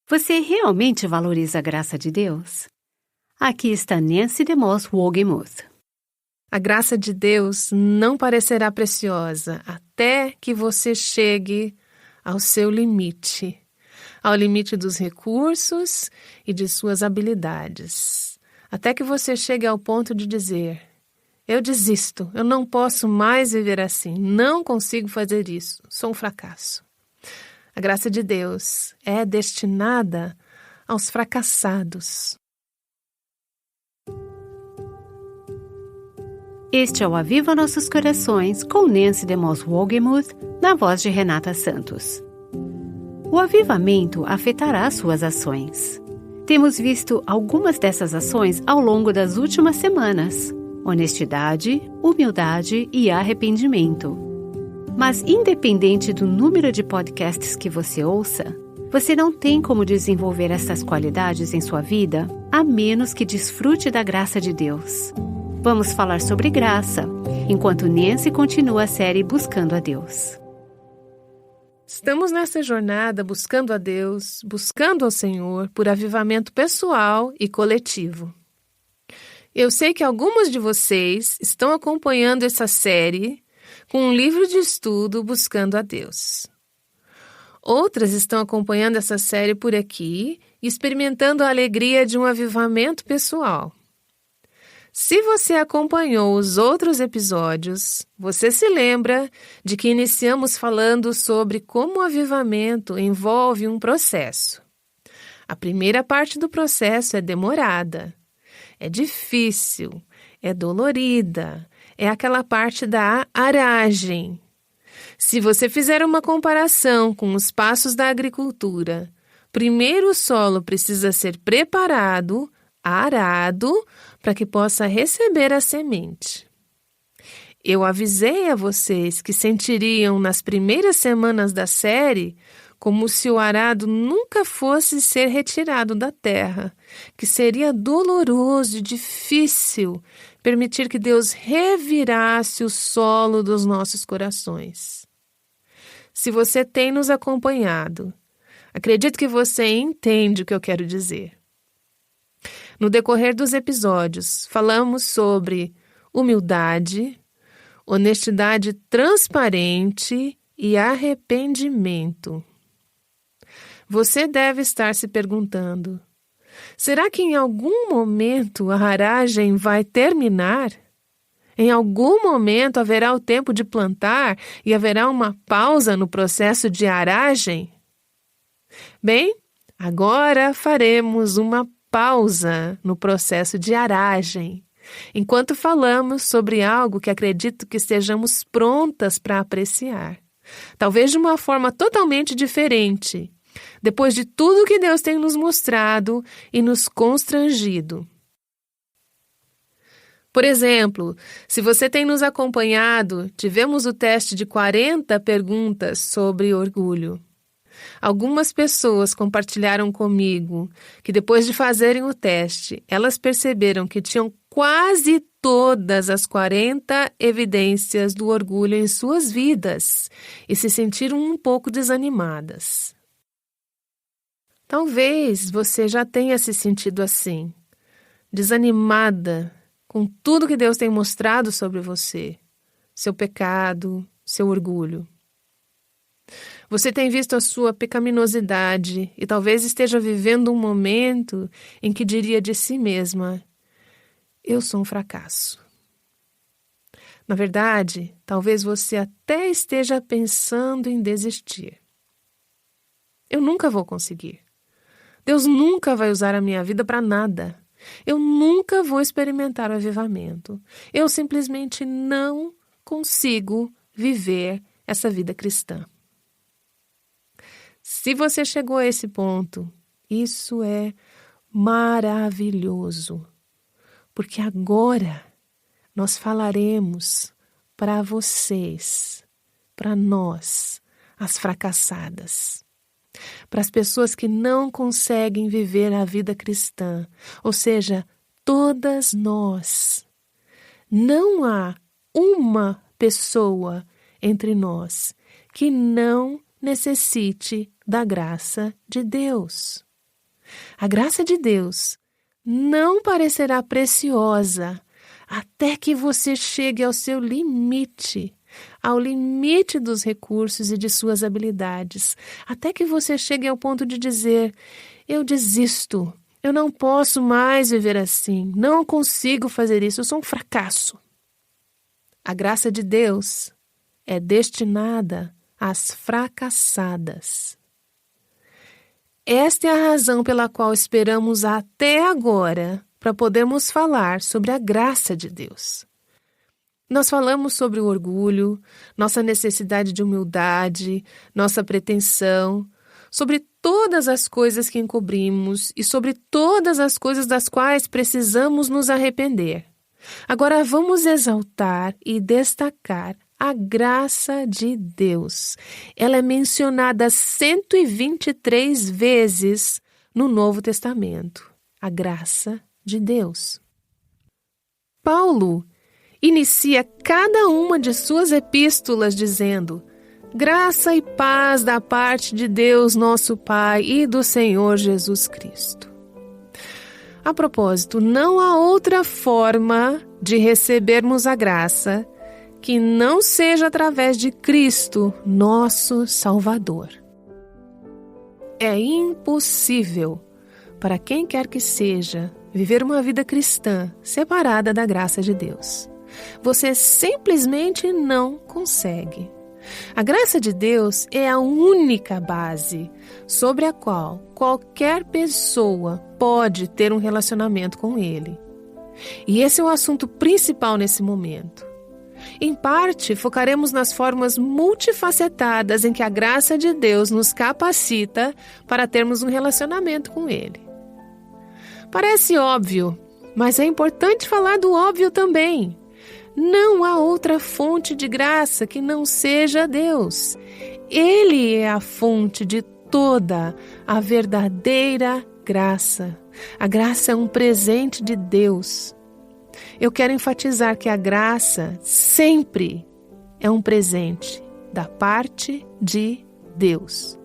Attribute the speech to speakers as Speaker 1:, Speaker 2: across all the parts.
Speaker 1: Você realmente valoriza a graça de Deus? Aqui está Nancy DeMoss Wolgemuth.
Speaker 2: A graça de Deus não parecerá preciosa até que você chegue ao seu limite, ao limite dos recursos e de suas habilidades, até que você chegue ao ponto de dizer: eu desisto, eu não posso mais viver assim, não consigo fazer isso, sou um fracasso. A graça de Deus é destinada aos fracassados.
Speaker 1: Este é o Aviva Nossos Corações com Nancy DeMoss Wolgemuth, na voz de Renata Santos. O avivamento afetará suas ações. Temos visto algumas dessas ações ao longo das últimas semanas: honestidade, humildade e arrependimento. Mas independente do número de podcasts que você ouça, você não tem como desenvolver essas qualidades em sua vida a menos que desfrute da graça de Deus. Vamos falar sobre graça, enquanto Nancy continua a série Buscando a Deus.
Speaker 2: Estamos nessa jornada buscando a Deus, buscando ao Senhor por avivamento pessoal e coletivo. Eu sei que algumas de vocês estão acompanhando essa série com um livro de estudo Buscando a Deus. Outras estão acompanhando essa série por aqui e experimentando a alegria de um avivamento pessoal. Se você acompanhou os outros episódios, você se lembra de que iniciamos falando sobre como o avivamento envolve um processo. A primeira parte do processo é demorada, é difícil, é dolorida, é aquela parte da aragem. Se você fizer uma comparação com os passos da agricultura, primeiro o solo precisa ser preparado, arado, para que possa receber a semente. Eu avisei a vocês que sentiriam nas primeiras semanas da série como se o arado nunca fosse ser retirado da terra, que seria doloroso e difícil permitir que Deus revirasse o solo dos nossos corações. Se você tem nos acompanhado, acredito que você entende o que eu quero dizer. No decorrer dos episódios, falamos sobre humildade, honestidade transparente e arrependimento. Você deve estar se perguntando: será que em algum momento a aragem vai terminar? Em algum momento haverá o tempo de plantar e haverá uma pausa no processo de aragem? Bem, agora faremos uma pausa no processo de aragem, enquanto falamos sobre algo que acredito que estejamos prontas para apreciar, talvez de uma forma totalmente diferente, depois de tudo que Deus tem nos mostrado e nos constrangido. Por exemplo, se você tem nos acompanhado, tivemos o teste de 40 perguntas sobre orgulho. Algumas pessoas compartilharam comigo que depois de fazerem o teste, elas perceberam que tinham quase todas as 40 evidências do orgulho em suas vidas e se sentiram um pouco desanimadas. Talvez você já tenha se sentido assim, desanimada com tudo que Deus tem mostrado sobre você, seu pecado, seu orgulho. Você tem visto a sua pecaminosidade e talvez esteja vivendo um momento em que diria de si mesma: eu sou um fracasso. Na verdade, talvez você até esteja pensando em desistir. Eu nunca vou conseguir. Deus nunca vai usar a minha vida para nada. Eu nunca vou experimentar o avivamento. Eu simplesmente não consigo viver essa vida cristã. Se você chegou a esse ponto, isso é maravilhoso, porque agora nós falaremos para vocês, para nós, as fracassadas, para as pessoas que não conseguem viver a vida cristã, ou seja, todas nós. Não há uma pessoa entre nós que não necessite da graça de Deus. A graça de Deus não parecerá preciosa até que você chegue ao seu limite, ao limite dos recursos e de suas habilidades, até que você chegue ao ponto de dizer: eu desisto, eu não posso mais viver assim, não consigo fazer isso, eu sou um fracasso. A graça de Deus é destinada às fracassadas. Esta é a razão pela qual esperamos até agora para podermos falar sobre a graça de Deus. Nós falamos sobre o orgulho, nossa necessidade de humildade, nossa pretensão, sobre todas as coisas que encobrimos e sobre todas as coisas das quais precisamos nos arrepender. Agora vamos exaltar e destacar a graça de Deus. Ela é mencionada 123 vezes no Novo Testamento. A graça de Deus. Paulo inicia cada uma de suas epístolas dizendo: graça e paz da parte de Deus nosso Pai e do Senhor Jesus Cristo. A propósito, não há outra forma de recebermos a graça que não seja através de Cristo, nosso Salvador. É impossível para quem quer que seja viver uma vida cristã separada da graça de Deus. Você simplesmente não consegue. A graça de Deus é a única base sobre a qual qualquer pessoa pode ter um relacionamento com Ele. E esse é o assunto principal nesse momento. Em parte, focaremos nas formas multifacetadas em que a graça de Deus nos capacita para termos um relacionamento com Ele. Parece óbvio, mas é importante falar do óbvio também. Não há outra fonte de graça que não seja Deus. Ele é a fonte de toda a verdadeira graça. A graça é um presente de Deus. Eu quero enfatizar que a graça sempre é um presente da parte de Deus.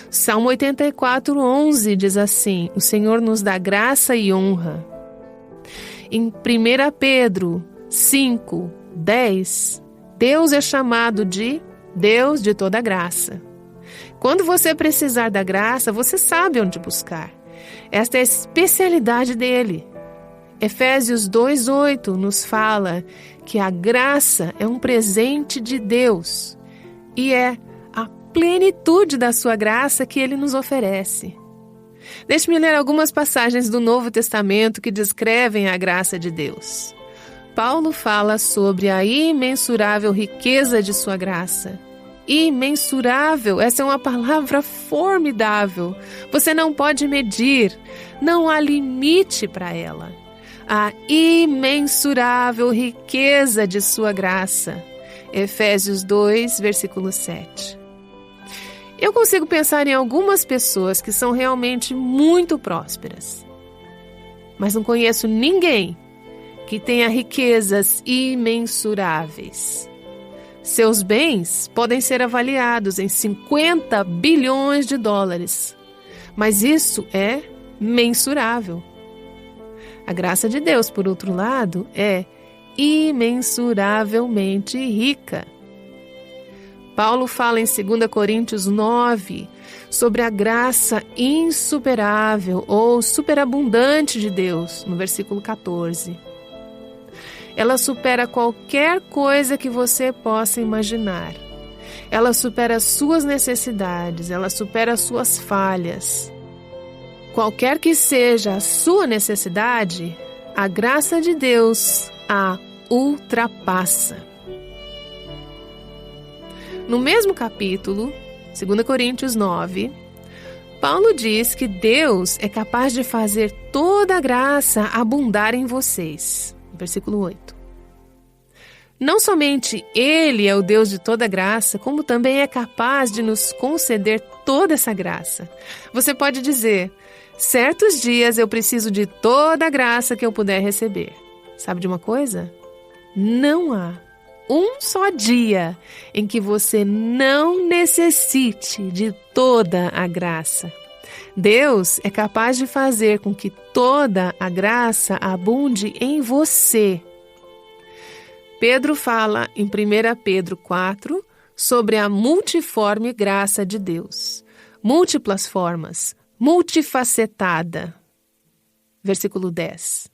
Speaker 2: Salmo 84:11 diz assim: o Senhor nos dá graça e honra. Em 1 Pedro 5:10, Deus é chamado de Deus de toda graça. Quando você precisar da graça, você sabe onde buscar. Esta é a especialidade dele. Efésios 2:8 nos fala que a graça é um presente de Deus e é a plenitude da sua graça que ele nos oferece. Deixe-me ler algumas passagens do Novo Testamento que descrevem a graça de Deus. Paulo fala sobre a imensurável riqueza de sua graça. Imensurável, essa é uma palavra formidável. Você não pode medir, não há limite para ela. A imensurável riqueza de sua graça. Efésios 2, versículo 7. Eu consigo pensar em algumas pessoas que são realmente muito prósperas, mas não conheço ninguém que tenha riquezas imensuráveis. Seus bens podem ser avaliados em 50 bilhões de dólares, mas isso é mensurável. A graça de Deus, por outro lado, é imensuravelmente rica. Paulo fala em 2 Coríntios 9 sobre a graça insuperável ou superabundante de Deus, no versículo 14. Ela supera qualquer coisa que você possa imaginar. Ela supera as suas necessidades, ela supera as suas falhas. Qualquer que seja a sua necessidade, a graça de Deus a ultrapassa. No mesmo capítulo, 2 Coríntios 9, Paulo diz que Deus é capaz de fazer toda a graça abundar em vocês. Versículo 8. Não somente Ele é o Deus de toda graça, como também é capaz de nos conceder toda essa graça. Você pode dizer: certos dias eu preciso de toda a graça que eu puder receber. Sabe de uma coisa? Não há um só dia em que você não necessite de toda a graça. Deus é capaz de fazer com que toda a graça abunde em você. Pedro fala em 1 Pedro 4 sobre a multiforme graça de Deus. Múltiplas formas, multifacetada. Versículo 10.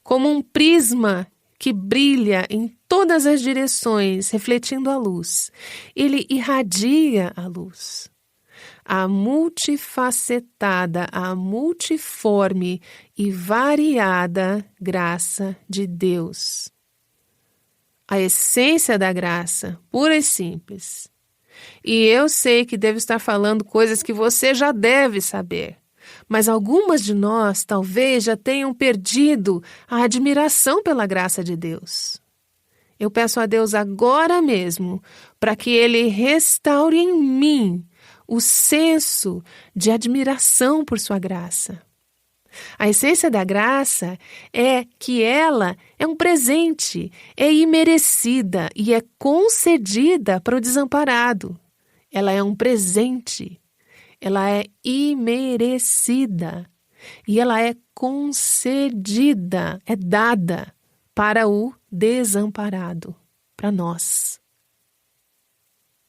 Speaker 2: Como um prisma que brilha em todas as direções, refletindo a luz. Ele irradia a luz. A multifacetada, a multiforme e variada graça de Deus. A essência da graça, pura e simples. E eu sei que devo estar falando coisas que você já deve saber, mas algumas de nós talvez já tenham perdido a admiração pela graça de Deus. Eu peço a Deus agora mesmo para que Ele restaure em mim o senso de admiração por sua graça. A essência da graça é que ela é um presente, é imerecida e é concedida para o desamparado. Ela é um presente, ela é imerecida e ela é concedida, é dada para o desamparado, para nós.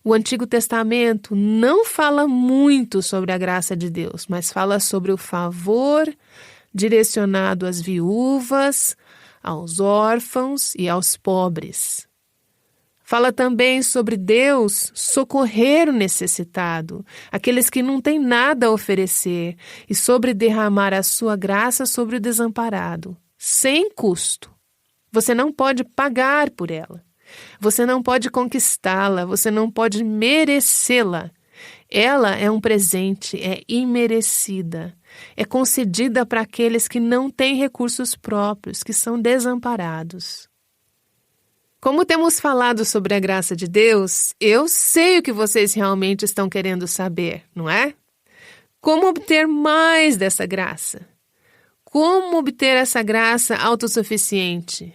Speaker 2: O Antigo Testamento não fala muito sobre a graça de Deus, mas fala sobre o favor direcionado às viúvas, aos órfãos e aos pobres. Fala também sobre Deus socorrer o necessitado, aqueles que não têm nada a oferecer, e sobre derramar a sua graça sobre o desamparado, sem custo. Você não pode pagar por ela. Você não pode conquistá-la, você não pode merecê-la. Ela é um presente, é imerecida. É concedida para aqueles que não têm recursos próprios, que são desamparados. Como temos falado sobre a graça de Deus, eu sei o que vocês realmente estão querendo saber, não é? Como obter mais dessa graça? Como obter essa graça autossuficiente?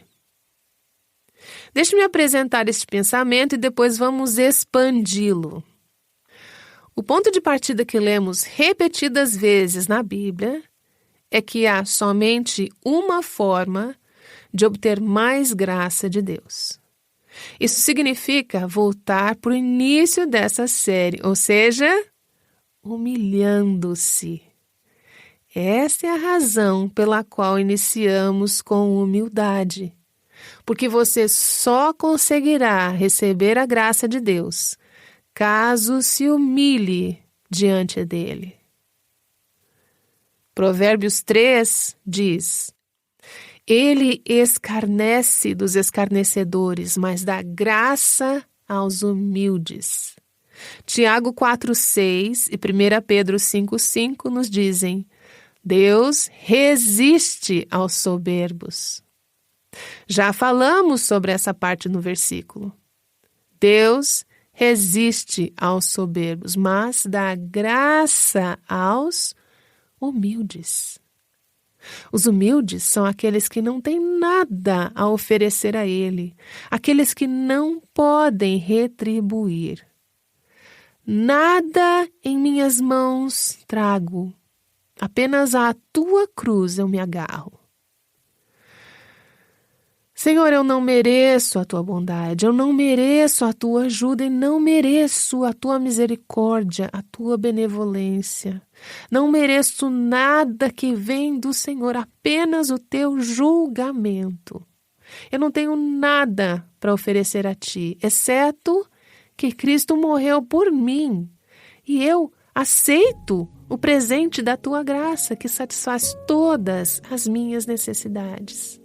Speaker 2: Deixe-me apresentar este pensamento e depois vamos expandi-lo. O ponto de partida que lemos repetidas vezes na Bíblia é que há somente uma forma de obter mais graça de Deus. Isso significa voltar para o início dessa série, ou seja, humilhando-se. Essa é a razão pela qual iniciamos com humildade. Porque você só conseguirá receber a graça de Deus caso se humilhe diante dele. Provérbios 3 diz: Ele escarnece dos escarnecedores, mas dá graça aos humildes. Tiago 4,6 e 1 Pedro 5,5 nos dizem: Deus resiste aos soberbos. Já falamos sobre essa parte no versículo. Deus resiste aos soberbos, mas dá graça aos humildes. Os humildes são aqueles que não têm nada a oferecer a Ele, aqueles que não podem retribuir. Nada em minhas mãos trago, apenas à tua cruz eu me agarro. Senhor, eu não mereço a tua bondade, eu não mereço a tua ajuda e não mereço a tua misericórdia, a tua benevolência. Não mereço nada que vem do Senhor, apenas o teu julgamento. Eu não tenho nada para oferecer a ti, exceto que Cristo morreu por mim. E eu aceito o presente da tua graça que satisfaz todas as minhas necessidades.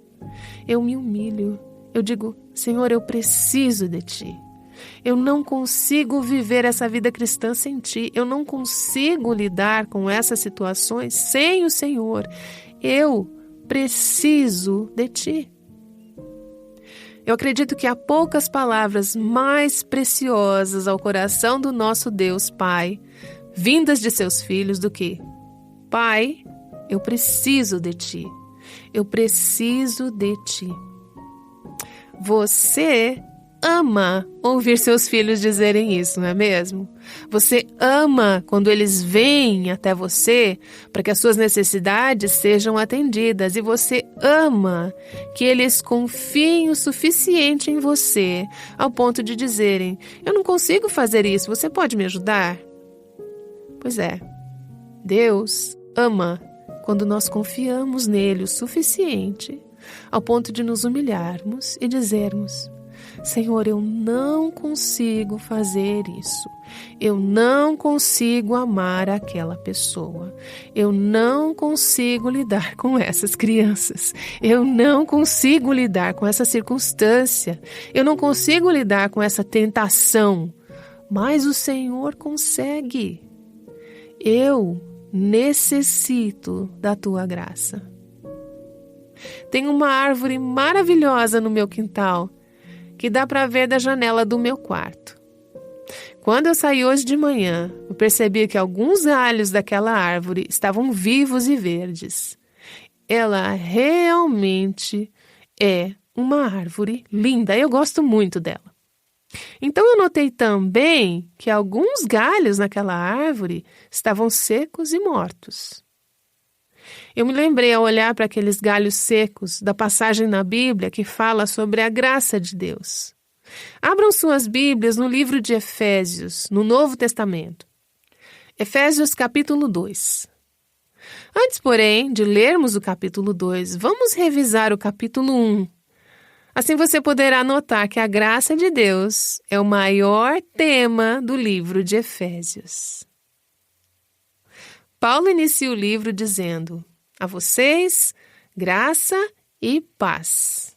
Speaker 2: Eu me humilho, eu digo, Senhor, eu preciso de Ti. Eu não consigo viver essa vida cristã sem Ti. Eu não consigo lidar com essas situações sem o Senhor. Eu preciso de Ti. Eu acredito que há poucas palavras mais preciosas ao coração do nosso Deus Pai, vindas de seus filhos, do que: Pai, eu preciso de Ti. Eu preciso de Ti. Você ama ouvir seus filhos dizerem isso, não é mesmo? Você ama quando eles vêm até você para que as suas necessidades sejam atendidas, e você ama que eles confiem o suficiente em você ao ponto de dizerem: eu não consigo fazer isso, você pode me ajudar? Pois é, Deus ama quando nós confiamos nele o suficiente ao ponto de nos humilharmos e dizermos: Senhor, eu não consigo fazer isso. Eu não consigo amar aquela pessoa. Eu não consigo lidar com essas crianças. Eu não consigo lidar com essa circunstância. Eu não consigo lidar com essa tentação. Mas o Senhor consegue. Eu necessito da tua graça. Tem uma árvore maravilhosa no meu quintal que dá para ver da janela do meu quarto. Quando eu saí hoje de manhã, eu percebi que alguns galhos daquela árvore estavam vivos e verdes. Ela realmente é uma árvore linda, eu gosto muito dela. Então eu notei também que alguns galhos naquela árvore estavam secos e mortos. Eu me lembrei ao olhar para aqueles galhos secos da passagem na Bíblia que fala sobre a graça de Deus. Abram suas Bíblias no livro de Efésios, no Novo Testamento. Efésios capítulo 2. Antes, porém, de lermos o capítulo 2, vamos revisar o capítulo 1. Assim você poderá notar que a graça de Deus é o maior tema do livro de Efésios. Paulo inicia o livro dizendo: a vocês, graça e paz.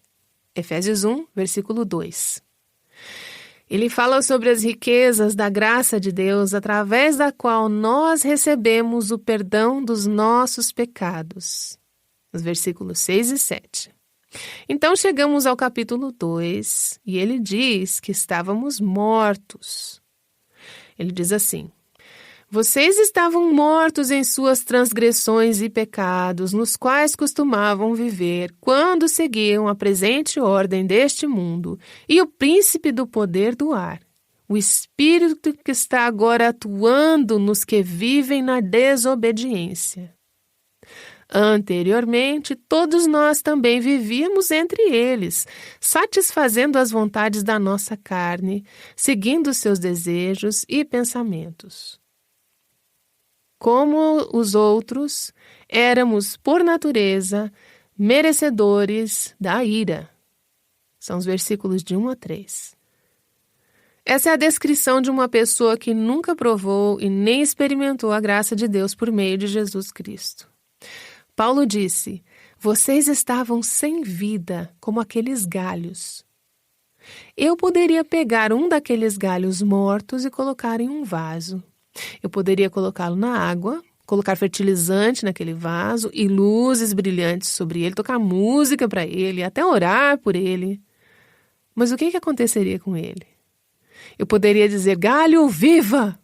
Speaker 2: Efésios 1, versículo 2. Ele fala sobre as riquezas da graça de Deus, através da qual nós recebemos o perdão dos nossos pecados. Os versículos 6 e 7. Então chegamos ao capítulo 2 e ele diz que estávamos mortos. Ele diz assim: vocês estavam mortos em suas transgressões e pecados, nos quais costumavam viver, quando seguiam a presente ordem deste mundo e o príncipe do poder do ar, o espírito que está agora atuando nos que vivem na desobediência. Anteriormente, todos nós também vivíamos entre eles, satisfazendo as vontades da nossa carne, seguindo seus desejos e pensamentos. Como os outros, éramos, por natureza, merecedores da ira. São os versículos de 1 a 3. Essa é a descrição de uma pessoa que nunca provou e nem experimentou a graça de Deus por meio de Jesus Cristo. Paulo disse: vocês estavam sem vida, como aqueles galhos. Eu poderia pegar um daqueles galhos mortos e colocar em um vaso. Eu poderia colocá-lo na água, colocar fertilizante naquele vaso e luzes brilhantes sobre ele, tocar música para ele, até orar por ele. Mas o que aconteceria com ele? Eu poderia dizer: galho, viva!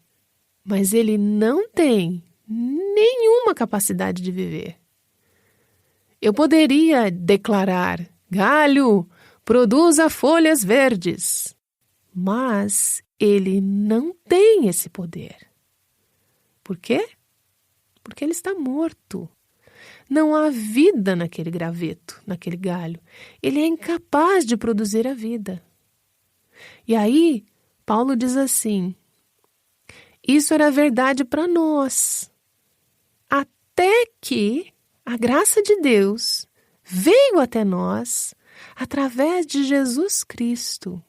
Speaker 2: Mas ele não tem nenhuma capacidade de viver. Eu poderia declarar: galho, produza folhas verdes. Mas ele não tem esse poder. Por quê? Porque ele está morto. Não há vida naquele graveto, naquele galho. Ele é incapaz de produzir a vida. E aí, Paulo diz assim: isso era verdade para nós, até que a graça de Deus veio até nós através de Jesus Cristo.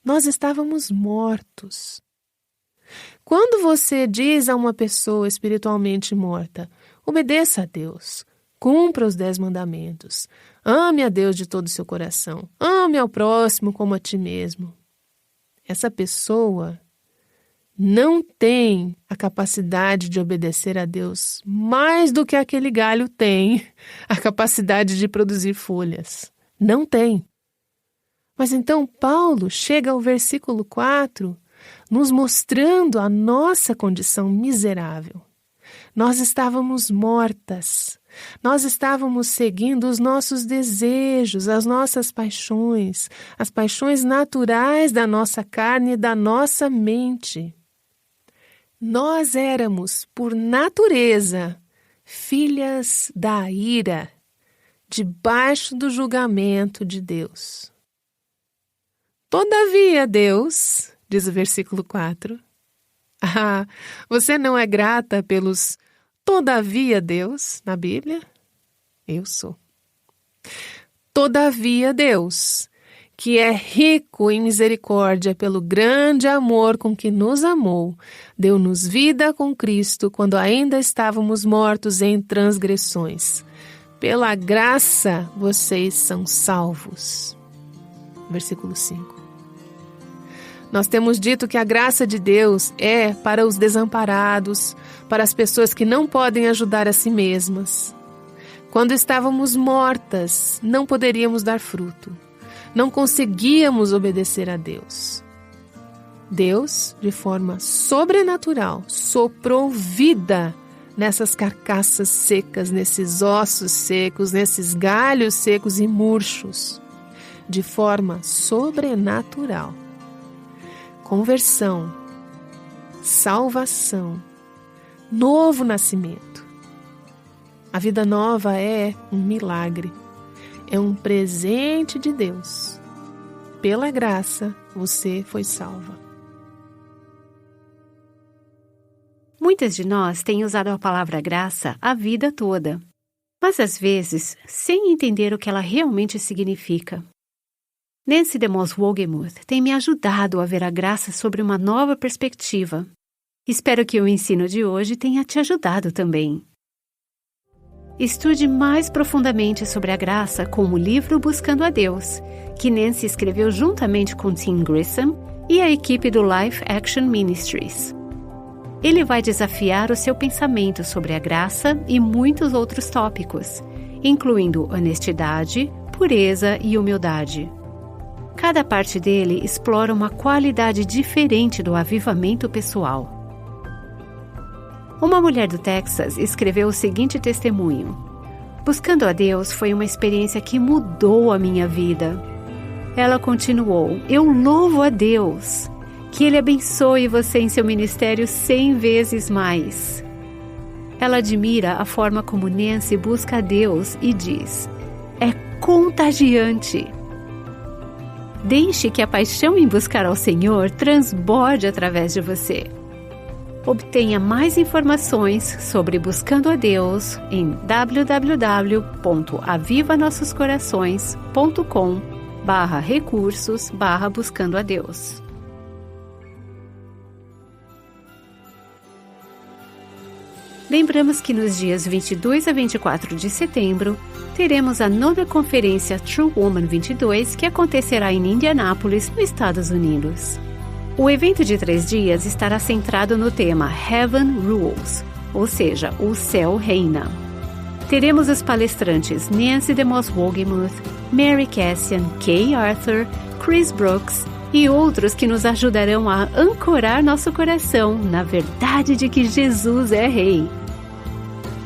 Speaker 2: Nós estávamos mortos. Quando você diz a uma pessoa espiritualmente morta: obedeça a Deus, cumpra os 10 mandamentos, ame a Deus de todo o seu coração, ame ao próximo como a ti mesmo. Essa pessoa não tem a capacidade de obedecer a Deus mais do que aquele galho tem a capacidade de produzir folhas. Não tem. Mas então Paulo chega ao versículo 4, nos mostrando a nossa condição miserável. Nós estávamos mortas, Nós estávamos seguindo os nossos desejos, as nossas paixões, as paixões naturais da nossa carne e da nossa mente. Nós éramos, por natureza, filhas da ira, debaixo do julgamento de Deus. Todavia, Deus, diz o versículo 4, você não é grata pelos todavia, Deus, na Bíblia? Eu sou. Todavia, Deus, que é rico em misericórdia pelo grande amor com que nos amou, deu-nos vida com Cristo quando ainda estávamos mortos em transgressões. Pela graça, vocês são salvos. Versículo 5. Nós temos dito que a graça de Deus é para os desamparados, para as pessoas que não podem ajudar a si mesmas. Quando estávamos mortas, não poderíamos dar fruto. Não conseguíamos obedecer a Deus. Deus, de forma sobrenatural, soprou vida nessas carcaças secas, nesses ossos secos, nesses galhos secos e murchos, de forma sobrenatural. Conversão, salvação, novo nascimento. A vida nova é um milagre, é um presente de Deus. Pela graça, você foi salva.
Speaker 1: Muitas de nós têm usado a palavra graça a vida toda, mas às vezes sem entender o que ela realmente significa. Nancy DeMoss Wolgemuth tem me ajudado a ver a graça sobre uma nova perspectiva. Espero que o ensino de hoje tenha te ajudado também. Estude mais profundamente sobre a graça com o livro Buscando a Deus, que Nancy escreveu juntamente com Tim Grissom e a equipe do Life Action Ministries. Ele vai desafiar o seu pensamento sobre a graça e muitos outros tópicos, incluindo honestidade, pureza e humildade. Cada parte dele explora uma qualidade diferente do avivamento pessoal. Uma mulher do Texas escreveu o seguinte testemunho: Buscando a Deus foi uma experiência que mudou a minha vida. Ela continuou: Eu louvo a Deus. Que Ele abençoe você em seu ministério 100 vezes mais. Ela admira a forma como Nancy busca a Deus e diz: É contagiante. Deixe que a paixão em buscar ao Senhor transborde através de você. Obtenha mais informações sobre Buscando a Deus em www.avivanossoscorações.com/recursos/buscando a Deus. Lembramos que nos dias 22 a 24 de setembro, teremos a 9ª Conferência True Woman 22, que acontecerá em Indianápolis, nos Estados Unidos. O evento de 3 dias estará centrado no tema Heaven Rules, ou seja, o céu reina. Teremos os palestrantes Nancy DeMoss Wolgemuth, Mary Cassian, Kay Arthur, Chris Brooks e outros que nos ajudarão a ancorar nosso coração na verdade de que Jesus é Rei.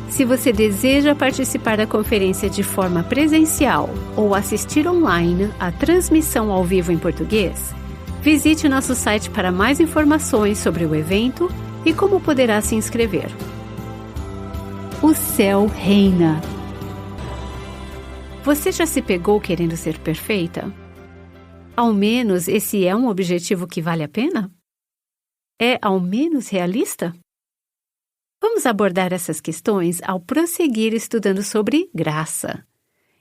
Speaker 1: Se você deseja participar da conferência de forma presencial ou assistir online à transmissão ao vivo em português, visite nosso site para mais informações sobre o evento e como poderá se inscrever. O céu reina. Você já se pegou querendo ser perfeita? Ao menos esse é um objetivo que vale a pena? É ao menos realista? Vamos abordar essas questões ao prosseguir estudando sobre graça.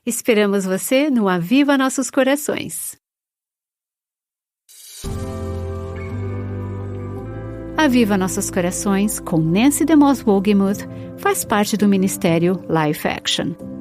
Speaker 1: Esperamos você no Aviva Nossos Corações. Aviva Nossos Corações, com Nancy DeMoss Wolgemuth, faz parte do Ministério Life Action.